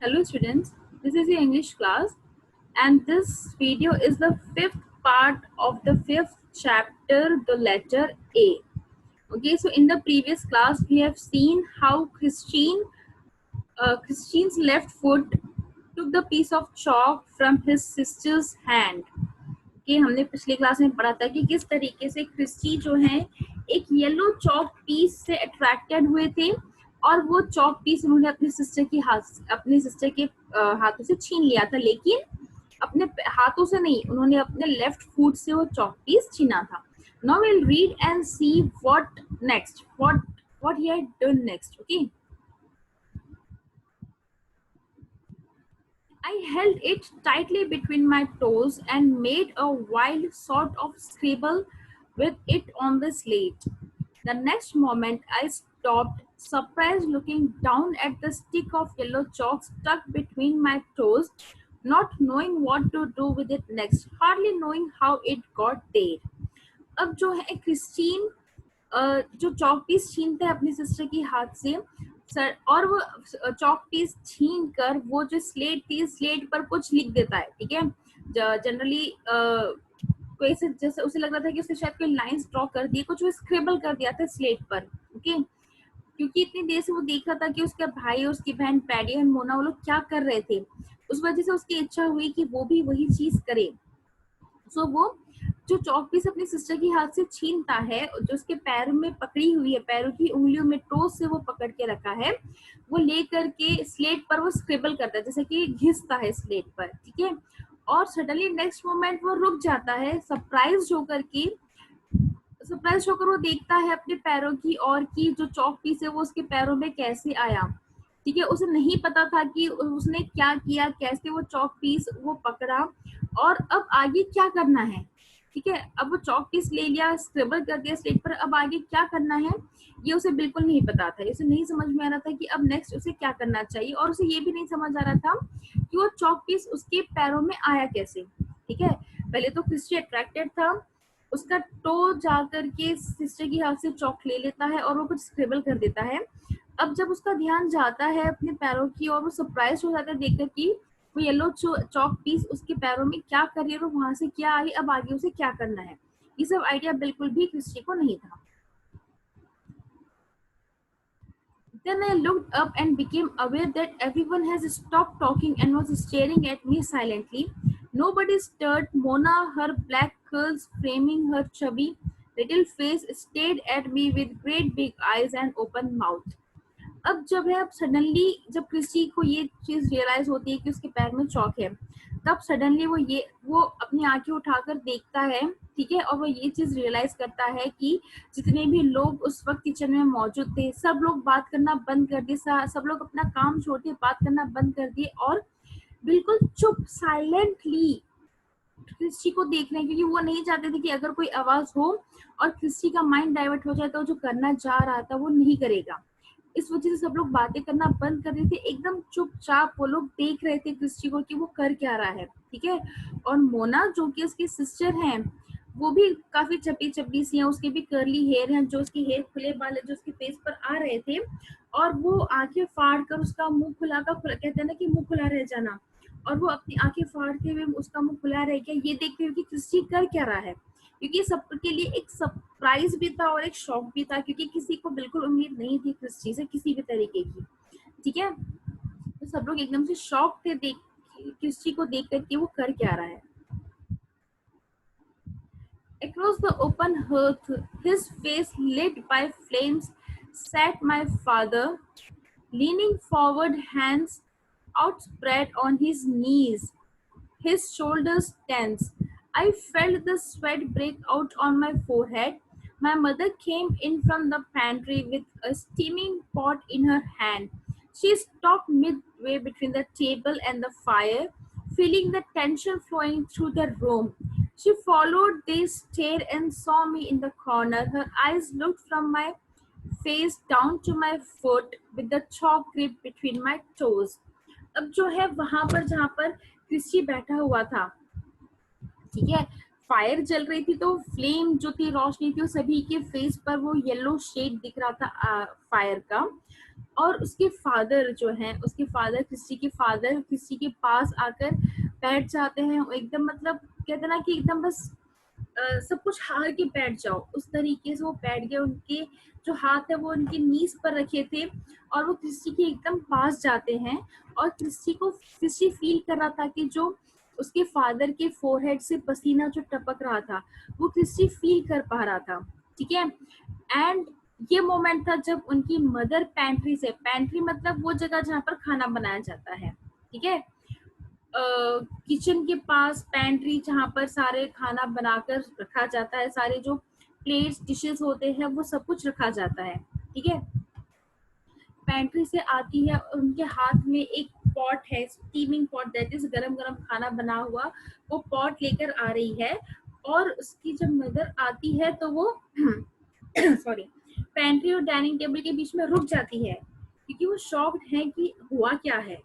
Hello students, this is your English class and this video is the fifth part of the fifth chapter, the letter A. Okay, so in the previous class we have seen how Christine's left foot took the piece of chalk from his sister's hand. कि हमने पिछले class में पढ़ा था कि किस तरीके से क्रिस्टी जो है एक येलो चॉक पीस से अट्रैक्टेड हुए थे और वो चॉक पीस उन्होंने अपने सिस्टर के हाथों से छीन लिया था, लेकिन अपने हाथों से नहीं, उन्होंने अपने लेफ्ट फुट से वो चॉक पीस छीना था. Now will read and see what next, what he had done next. Okay, I held it tightly between my toes and made a wild sort of scribble with it on the slate. The next moment I stopped, surprised, looking down at the stick of yellow chalk stuck between my toes, not knowing what to do with it next, hardly knowing how it got there. अब जो है Christine जो chalk piece छीनते हैं अपनी sister के हाथ से sir, और वो चॉक पीस छीन कर वो जो स्लेट थी, स्लेट पर कुछ लिख देता है. ठीक है, जनरली कोई से जैसे उसे लग रहा था कि उसने शायद कोई लाइंस ड्रॉ कर दिए, कुछ वो स्क्रिबल कर दिया था स्लेट पर. ओके, क्योंकि इतनी देर से वो देख रहा था कि उसका भाई और उसकी बहन पैडी और मोना वो लोग क्या कर रहे थे, उस वजह से उसकी इच्छा हुई कि वो भी वही चीज करे. सो वो जो चॉक पीस अपनी सिस्टर की हाथ से छीनता है, जो उसके पैर में पकड़ी हुई है, पैरों की उंगलियों में टोस से वो पकड़ के रखा है, वो लेकर के स्लेट पर वो स्क्रिबल करता है, जैसे कि घिसता है स्लेट पर. ठीक है, और सडनली नेक्स्ट मोमेंट वो रुक जाता है, सरप्राइज होकर वो देखता है अपने पैरों की और की जो चॉक पीस है वो उसके पैरों में कैसे आया. ठीक है, उसे नहीं पता था कि उसने क्या किया, कैसे वो चॉक पीस वो पकड़ा और अब आगे क्या करना है. ठीक है, अब वो चॉक पीस ले लिया, स्क्रिबल कर दिया स्लेट पर, अब आगे क्या करना है ये उसे बिल्कुल नहीं पता था. उसे नहीं समझ में आ रहा था कि अब नेक्स्ट उसे क्या करना चाहिए, और उसे ये भी नहीं समझ आ रहा था कि वो चॉक पीस उसके पैरों में आया कैसे. ठीक है, पहले तो क्रिस्टी अट्रैक्टेड था, उसका टो जाकर के सिस्टर की हाथ से चॉक ले लेता है और वो कुछ स्क्रिबल कर देता है. अब जब उसका ध्यान जाता है अपने पैरों की और वो सरप्राइज हो जाता है देखकर कि वो येलो चॉक पीस उसके पैरों में क्या कर रही है और वहां से क्या आई, अब आगे उसे क्या करना है, ये सब आइडिया बिल्कुल भी क्रिस्टी को नहीं था. Then I looked up and became aware that everyone has stopped talking and was staring at me silently. Nobody stirred. Mona, her black curls framing her chubby little face, stared at me with great big eyes and open mouth. अब जब है, अब suddenly जब Christie को ये चीज realise होती है कि उसके पैर में चौक है, तब सडनली वो अपनी आंखें उठाकर देखता है. ठीक है, और वो ये चीज रियलाइज करता है कि जितने भी लोग उस वक्त किचन में मौजूद थे, सब लोग बात करना बंद कर दिए, सब लोग अपना काम छोड़ के बात करना बंद कर दिए और बिल्कुल चुप साइलेंटली क्रिस्टी को देख रहे हैं, क्योंकि वो नहीं चाहते थे कि अगर कोई आवाज हो और क्रिस्टी का माइंड डाइवर्ट हो जाए तो जो करना चाह रहा था वो नहीं करेगा. इस वजह से सब लोग बातें करना बंद कर रहे थे, एकदम चुपचाप वो लोग देख रहे थे क्रिस्टी को कि वो कर क्या रहा है. ठीक है, और मोना जो कि उसकी सिस्टर हैं, वो भी काफी चपी चपी सी हैं, उसके भी कर्ली हेयर हैं, जो उसके हेयर खुले बाल है जो उसके फेस पर आ रहे थे, और वो आंखें फाड़ कर उसका मुंह कहते हैं ना कि मुंह खुला रह जाना, और वो अपनी आंखें फाड़ते हुए उसका मुंह खुला रह गया, ये देखते हुए कि क्रिस्टी कर क्या रहा है, क्योंकि सबके लिए एक सरप्राइज भी था और एक शॉक भी था, क्योंकि किसी को बिल्कुल उम्मीद नहीं थी क्रिस्टी से किसी भी तरीके की. ठीक है, तो सब लोग एकदम से शॉक थे देख क्रिस्टी को देख करके वो कर क्या रहा है. Across the open hearth, his face lit by flames, sat my father, leaning forward, hands outspread on his knees, his shoulders tense. I felt the sweat break out on my forehead. My mother came in from the pantry with a steaming pot in her hand. She stopped midway between the table and the fire, feeling the tension flowing through the room. She followed their stare and saw me in the corner. Her eyes looked from my face down to my foot with the chalk grip between my toes. अब जो है वहां पर जहां पर Christie बैठा हुआ था, ठीक है, फायर जल रही थी, तो फ्लेम जो थी, रोशनी थी, वो सभी के फेस पर वो येलो शेड दिख रहा था फायर का. और उसके फादर जो हैं, उसके फादर क्रिस्टी के फादर क्रिस्टी के पास आकर बैठ जाते हैं, एकदम मतलब कहते हैं ना कि एकदम बस सब कुछ हार के बैठ जाओ, उस तरीके से वो बैठ गए। उनके जो हाथ है वो उनके नीज पर रखे थे और वो क्रिस्टी के एकदम पास जाते हैं। और क्रिस्टी फील कर रहा था कि जो उसके फादर के फोरहेड से पसीना जो टपक रहा था वो क्रिस्टी फील कर पा रहा था। ठीक है। एंड ये मोमेंट था जब उनकी मदर पैंट्री से, पैंट्री मतलब वो जगह जहाँ पर खाना बनाया जाता है, ठीक है, किचन के पास पैंट्री जहाँ पर सारे खाना बनाकर रखा जाता है, सारे जो प्लेट्स डिशेस होते हैं वो सब कुछ रखा जाता है। ठीक है। पैंट्री से आती है और उनके हाथ में एक पॉट है, स्टीमिंग पॉट, दैट इज गरम गरम खाना बना हुआ, वो पॉट लेकर आ रही है। और उसकी जब मदर आती है तो वो सॉरी, पैंट्री और डाइनिंग टेबल के बीच में रुक जाती है क्योंकि वो शॉक्ड है कि हुआ क्या है।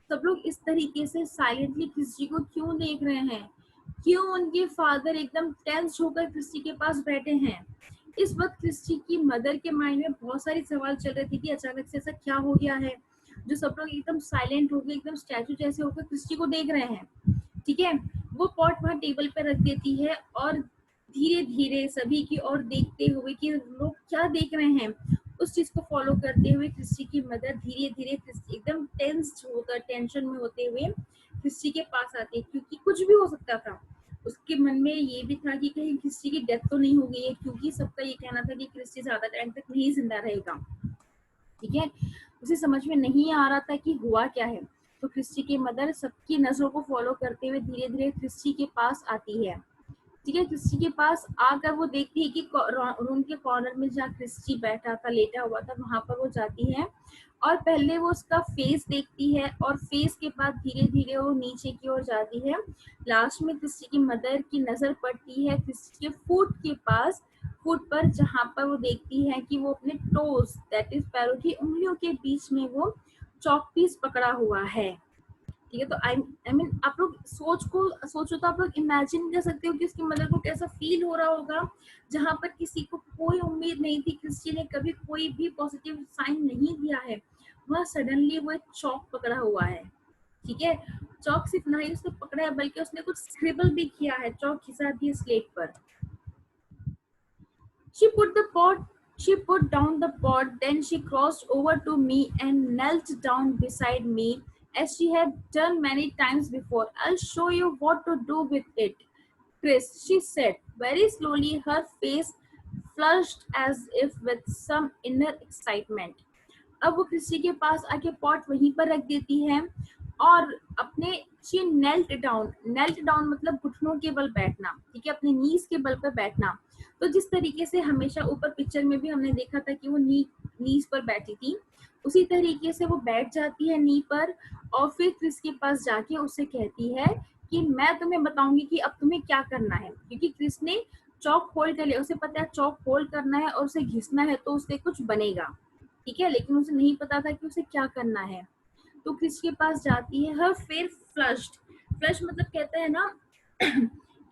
सब लोग इस तरीके से साइलेंटली क्रिस्टी को क्यों देख रहे हैं, क्यों उनके फादर एकदम टेंस होकर क्रिस्टी के पास बैठे हैं। इस वक्त क्रिस्टी की मदर के माइंड में बहुत सारे सवाल चल रहे थे कि अचानक से ऐसा क्या हो गया है, जो सब लोग एकदम साइलेंट हो गए, एकदम स्टैचू जैसे होकर क्रिस्टी को देख रहे हैं। ठीक है। वो पॉट वहां टेबल पे रख देती है और धीरे धीरे सभी की ओर देखते हुए कि लोग क्या देख रहे हैं, उस चीज को फॉलो करते हुए क्रिस्टी की मदर धीरे धीरे एकदम टेंस होकर, टेंशन में होते हुए क्रिस्टी के पास आती है, क्योंकि कुछ भी हो सकता था। उसके मन में ये भी था कि कहीं क्रिस्टी की डेथ तो नहीं हो गई है, क्योंकि सबका ये कहना था कि क्रिस्टी ज्यादा टाइम तक नहीं जिंदा रहेगा। ठीक है। उसे समझ में नहीं आ रहा था कि हुआ क्या है। तो क्रिस्टी की मदर सबकी नजरों को फॉलो करते हुए धीरे धीरे क्रिस्टी के पास आती है। ठीक है। क्रिस्टी के पास आकर वो देखती है कि रूम के कॉर्नर में जहाँ क्रिस्टी बैठा था, लेटा हुआ था, वहां पर वो जाती है और पहले वो उसका फेस देखती है और फेस के बाद धीरे धीरे वो नीचे की ओर जाती है। लास्ट में क्रिस्टी की मदर की नजर पड़ती है क्रिस्टी के फुट के पास, फुट पर, जहां पर वो देखती है कि वो अपने टोज, दैट इज पैरों की उंगलियों के बीच में वो चॉक पीस पकड़ा हुआ है। ठीक है। तो आई मीन आप लोग सोचो तो आप लोग इमेजिन कर सकते हो कि उसकी मदर को कैसा फील हो रहा होगा, जहां पर किसी को कोई उम्मीद नहीं थी, क्रिस्टी ने कभी कोई भी पॉजिटिव साइन नहीं दिया है, वह सडनली वो एक चौक पकड़ा हुआ है। ठीक है। चौक सिर्फ नहीं उसने पकड़ा है बल्कि उसने कुछ स्क्रिबल भी किया है, चौक खिंचा दी स्लेट पर। She put the pot she put down the pot, then she crossed over to me and knelt down beside me as she had done many times before. I'll show you what to do with it, Chris, she said. Very slowly, her face flushed as if with some inner excitement. अब वो Christie के पास आके pot वहीं पर रख देती है और अपने शी नेल्ट डाउन मतलब घुटनों के बल बैठना। ठीक है। अपने नीज के बल पर बैठना। तो जिस तरीके से हमेशा ऊपर पिक्चर में भी हमने देखा था कि वो नीज पर बैठी थी, उसी तरीके से वो बैठ जाती है नी पर और फिर क्रिस के पास जाके उससे कहती है कि मैं तुम्हें बताऊंगी कि अब तुम्हें क्या करना है, क्योंकि क्रिस ने चौक होल्ड कर लिया, उसे पता है चौक होल्ड करना है और उसे घिसना है तो उससे कुछ बनेगा। ठीक है। लेकिन उसे नहीं पता था कि उसे क्या करना है। तो क्रिस के पास जाती है, हर फेस फ्लश्ड, फ्लश मतलब कहता है ना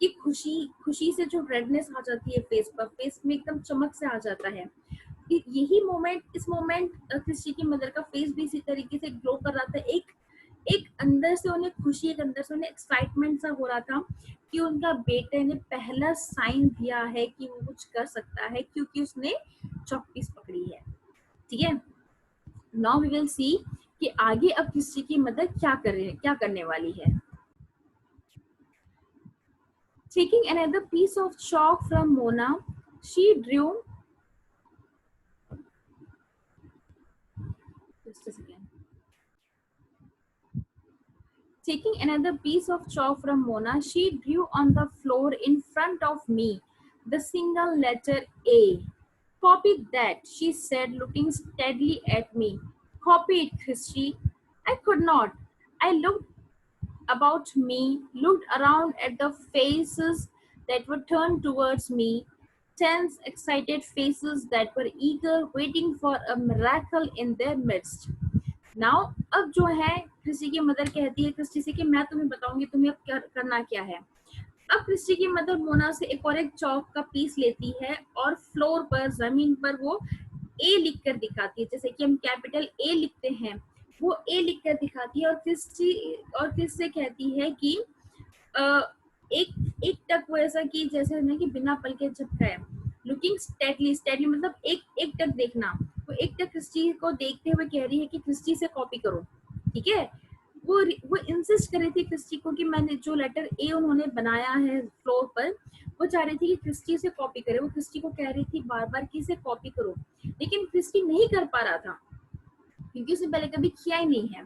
कि खुशी खुशी से जो रेडनेस आ जाती है फेस पर, फेस में एकदम चमक से आ जाता है। यही मोमेंट, इस मोमेंट क्रिस्टी की मदर का फेस भी इसी तरीके से ग्लो कर रहा था। एक एक अंदर से उन्हें खुशी, एक अंदर से उन्हें एक्साइटमेंट सा हो रहा था कि उनका बेटे ने पहला साइन दिया है कि वो कुछ कर सकता है, क्योंकि उसने चॉकपीस पकड़ी है। ठीक है। नाउ वी विल सी कि आगे अब क्रिस्टी की मदर क्या करने वाली है। Taking another piece of chalk from Mona, she drew just a second. Taking another piece of chalk from Mona, she drew on the floor in front of me the single letter A. Copy that, she said, looking steadily at me. Copy it, Christy. I could not. I looked about me, looked around at the faces that were turned towards me, tense, excited faces that were eager, waiting for a miracle in their midst. Now, अब जो है Christie की mother कहती है Christie से कि मैं तुम्हें बताऊंगी तुम्हें अब करना क्या है। अब क्रिस्टी की मदर मोना से एक और एक चौक का पीस लेती है और फ्लोर पर, जमीन पर वो ए लिख कर दिखाती है, जैसे कि हम कैपिटल ए लिखते हैं, वो ए लिख कर दिखाती है और किस से कहती है कि अ, एक एक टक वो ऐसा कि जैसे ना कि बिना पल के झपकाए, लुकिंग स्टेडली, स्टेडली मतलब एक एक टक देखना, वो एक टक क्रिस्टी को देखते हुए कह रही है कि क्रिस्टी से कॉपी करो, ठीक है। वो इंसिस्ट कर रही थी क्रिस्टी को कि मैंने जो लेटर ए उन्होंने बनाया है फ्लोर पर, वो चाह रही थी कि क्रिस्टी से कॉपी करे, वो क्रिस्टी को कह रही थी बार बार कि इसे कॉपी करो, लेकिन क्रिस्टी नहीं कर पा रहा था क्योंकि उसने पहले कभी किया ही नहीं है।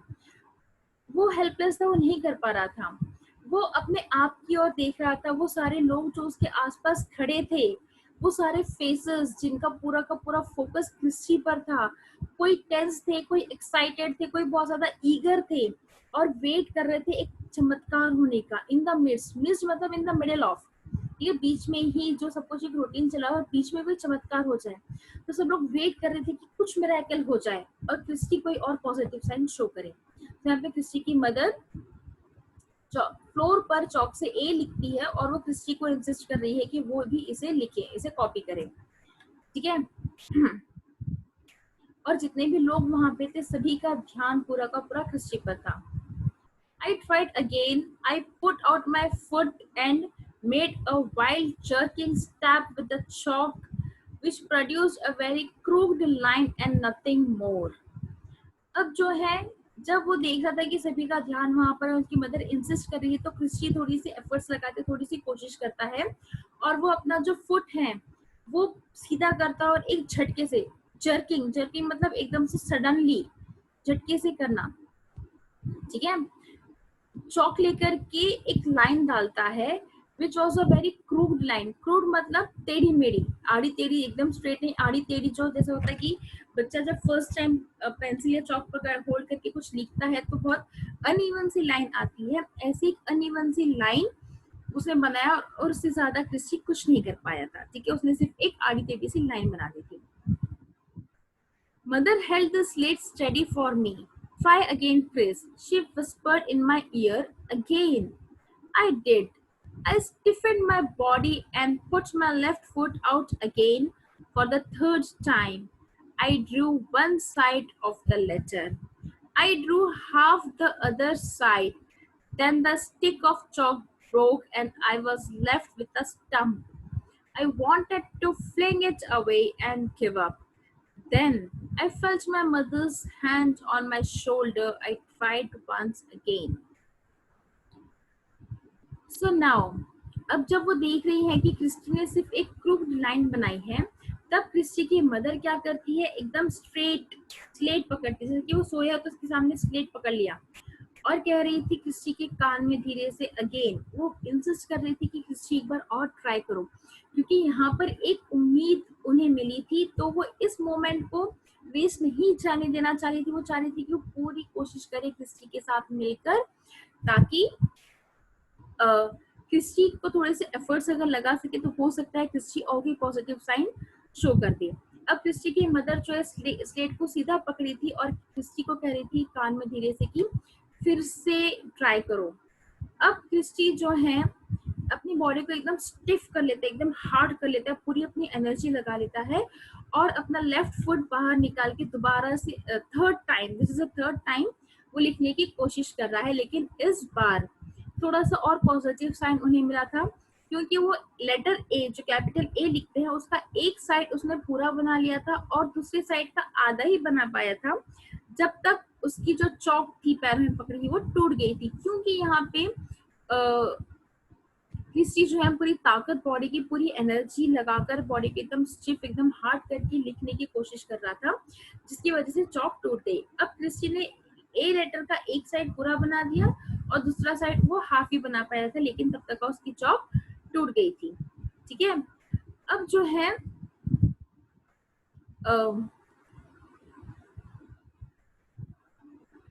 वो हेल्पलेस था, वो नहीं कर पा रहा था, वो अपने आप की ओर देख रहा था। वो सारे लोग जो उसके आसपास खड़े थे, वो सारे फेसेस जिनका पूरा का पूरा फोकस क्रिस्टी पर था, कोई टेंस थे, कोई एक्साइटेड थे, कोई बहुत ज्यादा ईगर थे और वेट कर रहे थे एक चमत्कार होने का। इन द मिड्स मतलब इन द मिडिल ऑफ, ये बीच में ही जो सब कुछ एक रूटीन चला और बीच में कोई चमत्कार हो जाए, तो सब लोग वेट कर रहे थे कि कुछ मिरेकल हो जाए और क्रिस्टी कोई और पॉजिटिव साइन शो करे। तो यहाँ पे क्रिस्टी की मदर फ्लोर पर चौक से ए लिखती है और वो क्रिस्टी को इंसिस्ट कर रही है कि वो भी इसे लिखे, इसे कॉपी करे, ठीक है। और जितने भी लोग वहां पे थे सभी का ध्यान पूरा का पूरा क्रिस्टी पर था। I tried again. I put out my foot and made a wild jerking stab with the chalk, which produced a very crooked line and nothing more. अब जो है, जब वो देख रहा था कि सभी का ध्यान वहां पर है, उसकी मदर इंसिस्ट कर रही है, तो क्रिस्टी थोड़ी सी एफर्ट्स लगाते, थोड़ी सी कोशिश करता है और वो अपना जो फुट है वो सीधा करता है और एक झटके से, जर्किंग, जर्किंग मतलब एकदम से सडनली झटके से करना, ठीक है, चौक लेकर के एक लाइन डालता है, which was a very crude line. Crude मतलब टेढ़ी मेढ़ी, आड़ी टेढ़ी, एकदम स्ट्रेट नहीं, आड़ी टेढ़ी, जो जैसे होता है कि बच्चा जब फर्स्ट टाइम पेंसिल या चौक पर होल्ड करके कुछ लिखता है तो बहुत अनइवन सी लाइन आती है, ऐसी एक अनइवन सी लाइन उसने बनाया और उससे ज्यादा क्रिस्टी कुछ नहीं कर पाया था, ठीक है, उसने सिर्फ एक आड़ी टेढ़ी सी लाइन बना दी थी। Mother held the slate steady for me. Try again, Chris, she whispered in my ear. Again. I did. I stiffened my body and put my left foot out again for the third time. I drew one side of the letter. I drew half the other side. Then the stick of chalk broke and I was left with a stump. I wanted to fling it away and give up. Then I felt my mother's hand on my shoulder. I tried once again. So now, अब जब वो देख रही है कि Christie ने सिर्फ एक क्रूड लाइन बनाई है, तब क्रिस्टी की मदर क्या करती है, एकदम स्ट्रेट स्लेट पकड़ती है, जैसे कि वो सोया तो उसके सामने स्लेट पकड़ लिया और कह रही थी क्रिस्टी के कान में धीरे से, अगेन, वो इंसिस्ट कर रही थी कि क्रिस्टी एक बार और ट्राई करो, क्योंकि यहाँ पर एक उम्मीद उन्हें मिली थी, तो वो इस मोमेंट को वेस्ट नहीं जाने देना चाह रही थी। वो चाह रही थी कि वो पूरी कोशिश करे क्रिस्टी के साथ मिलकर, ताकि क्रिस्टी को थोड़े से एफर्ट्स अगर लगा सके तो हो सकता है क्रिस्टी और भी पॉजिटिव साइन शो कर दे। अब क्रिस्टी की मदर जो है स्लेट को सीधा पकड़ी थी और क्रिस्टी को कह रही थी कान में धीरे से कि फिर से ट्राई करो। अब क्रिस्टी जो है अपनी बॉडी को एकदम स्टिफ कर लेता है, एकदम हार्ड कर लेता है, पूरी अपनी एनर्जी लगा लेता है और अपना लेफ्ट फुट बाहर निकाल के दोबारा से third time, this is a third time, वो लिखने की कोशिश कर रहा है। लेकिन इस बार थोड़ा सा और पॉजिटिव साइन उन्हें मिला था, क्योंकि वो लेटर ए, जो कैपिटल ए लिखते हैं, उसका एक साइड उसने पूरा बना लिया था और दूसरी साइड का आधा ही बना पाया था, जब तक उसकी जो चौक थी पैर में पकड़ी थी वो टूट गई थी। क्योंकि यहाँ पे क्रिस्टी जो है पूरी ताकत, बॉडी की पूरी एनर्जी लगाकर बॉडी को एकदम स्टिफ, एकदम हार्ड करके लिखने की कोशिश कर रहा था, जिसकी वजह से चौक टूट गई। अब क्रिस्टी ने ए लेटर का एक साइड पूरा बना दिया और दूसरा साइड वो हाफ ही बना पाया था, लेकिन तब तक उसकी चौक टूट गई थी, ठीक है। अब जो है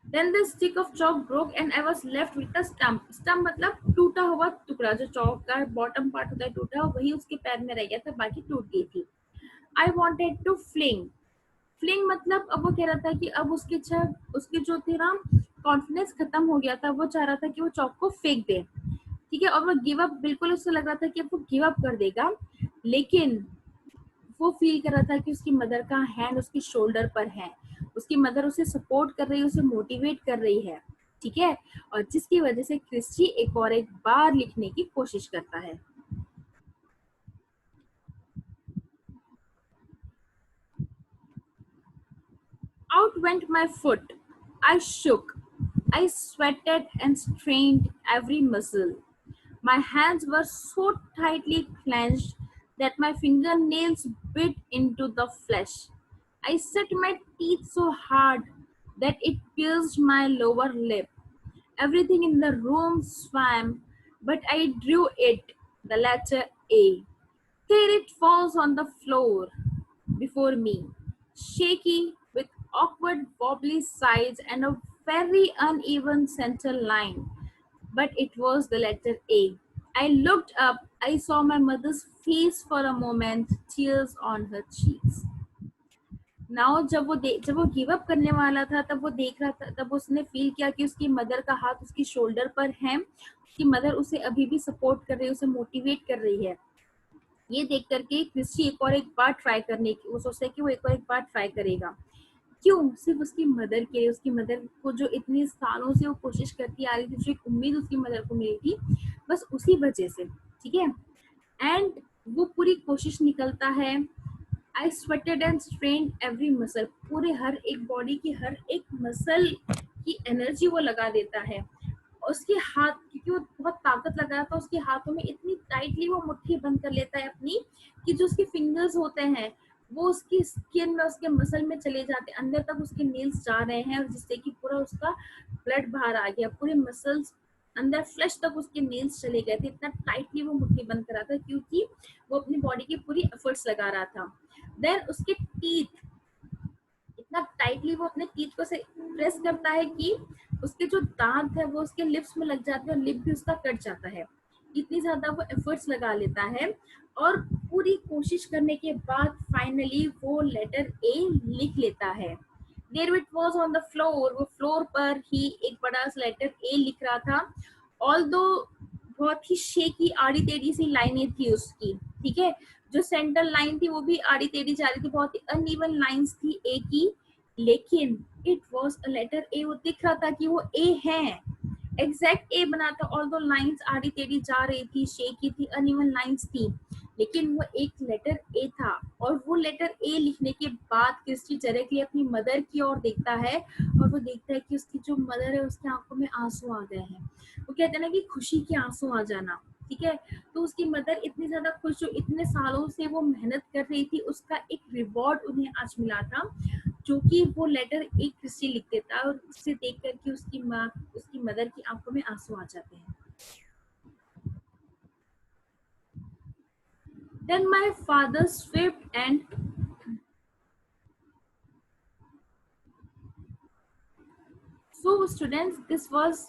Then the stick of chalk broke and I was left with a stump. Stump मतलब टूटा हुआ टुकड़ा, जो चौक का बॉटम पार्ट होता है टूटा, वही उसके पैर में रह गया था, बाकी टूट गई थी। I wanted to fling. Fling मतलब अब वो कह रहा था कि अब उसकी जो थी ना कॉन्फिडेंस खत्म हो गया था, वो चाह रहा था कि वो चौक को फेंक दे, ठीक है, और वो गिव अप, बिल्कुल उसको लग रहा था कि अब वो गिव अप कर देगा, लेकिन वो फील कर रहा था कि उसकी मदर का हैंड उसकी शोल्डर पर है, उसकी मदर उसे सपोर्ट कर रही है, उसे मोटिवेट कर रही है, ठीक है। और जिसकी वजह से क्रिस्टी एक और एक बार लिखने की कोशिश करता है। Out went my foot. I shook. I sweated and strained every muscle. My hands were so tightly clenched that my fingernails bit into the flesh. I set my teeth so hard that it pierced my lower lip. Everything in the room swam, but I drew it, the letter A. There it falls on the floor before me, shaky, with awkward wobbly sides and a very uneven center line. But it was the letter A. I looked up. I saw my mother's face for a moment, tears on her cheeks. Now जब वो give up करने वाला था, तब वो देख रहा था, तब उसने फील किया कि उसकी मदर का हाथ उसकी शोल्डर पर है, उसकी मदर उसे अभी भी सपोर्ट कर रही है, उसे मोटिवेट कर रही है। ये देख करके क्रिस्टी एक और एक बार ट्राई करने की वो सोचता है कि वो एक और एक बार ट्राई करेगा। क्यों? सिर्फ उसकी मदर के लिए, उसकी मदर को जो इतनी सालों से वो कोशिश करती आ रही थी, जो एक उम्मीद उसकी मदर को मिली थी, बस उसी वजह से, ठीक है। एंड वो पूरी कोशिश निकलता है। आई स्वेटेड एंड स्ट्रेन्ड एवरी मसल, पूरे हर एक बॉडी की हर एक मसल की एनर्जी वो लगा देता है। उसके हाथ, क्योंकि वो बहुत ताकत लगा था, उसके हाथों में इतनी टाइटली वो मुट्ठी बंद कर लेता है अपनी, कि जो उसके फिंगर्स होते हैं वो उसकी स्किन में, उसके मसल में चले जाते हैं, अंदर तक उसके नेल्स जा रहे हैं, जिससे कि पूरा उसका ब्लड बाहर आ गया, पूरे मसल्स अंदर फ्लैश तक उसके नेल्स चले गए थे, इतना टाइटली वो मुट्ठी बंद करा था, क्योंकि वो अपनी बॉडी की पूरी एफर्ट्स लगा रहा था। देन उसके टीथ, इतना टाइटली वो अपने टीथ को से प्रेस करता है कि उसके जो दांत है वो उसके लिप्स में लग जाते हैं और लिप भी उसका कट जाता है। इतनी ज्यादा वो एफर्ट्स लगा लेता है, और पूरी कोशिश करने के बाद फाइनली वो लेटर ए लिख लेता है। There it was on the floor, वो फ्लोर पर ही एक बड़ा सा लेटर ए लिख रहा था। ऑल्दो बहुत ही शेकी आड़ी टेढ़ी सी लाइनें थी उसकी, ठीक है। जो सेंटर लाइन थी वो भी आड़ी टेढ़ी जा रही थी, बहुत ही अनइवन लाइंस थी ए की, लेकिन it was a letter A, वो दिख रहा था कि वो ए है, एग्जैक्ट ए बना था। ऑल दो लाइंस आड़ी टेढ़ी जा रही थी, शेकी थी, अनइवन लाइंस थी, लेकिन वो एक लेटर ए था। और वो लेटर ए लिखने के बाद क्रिस्टी डायरेक्टली अपनी मदर की ओर देखता है, और वो देखता है कि उसकी जो मदर है उसकी आंखों में आंसू आ गए हैं। वो कहते हैं ना कि खुशी के आंसू आ जाना, ठीक है। तो उसकी मदर इतनी ज्यादा खुश, जो इतने सालों से वो मेहनत कर रही थी, उसका एक रिवॉर्ड उन्हें आज मिला था, जो कि वो लेटर एक क्रिस्टी लिख देता है, और उसे देख करके उसकी माँ, उसकी मदर की आंखों में आंसू आ जाते हैं। Then my father swift and so students, this was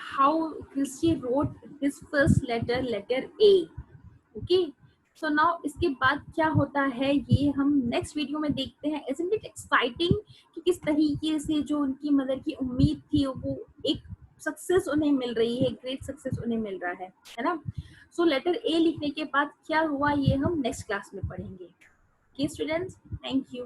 how Christy wrote his first letter, letter A. Okay. So now इसके बाद क्या होता है ये हम नेक्स्ट वीडियो में देखते हैं। Isn't it exciting कि किस तरीके से जो उनकी मदर की उम्मीद थी वो एक सक्सेस उन्हें मिल रही है, ग्रेट सक्सेस उन्हें मिल रहा है ना। सो लेटर ए लिखने के बाद क्या हुआ ये हम नेक्स्ट क्लास में पढ़ेंगे। Okay students, thank you.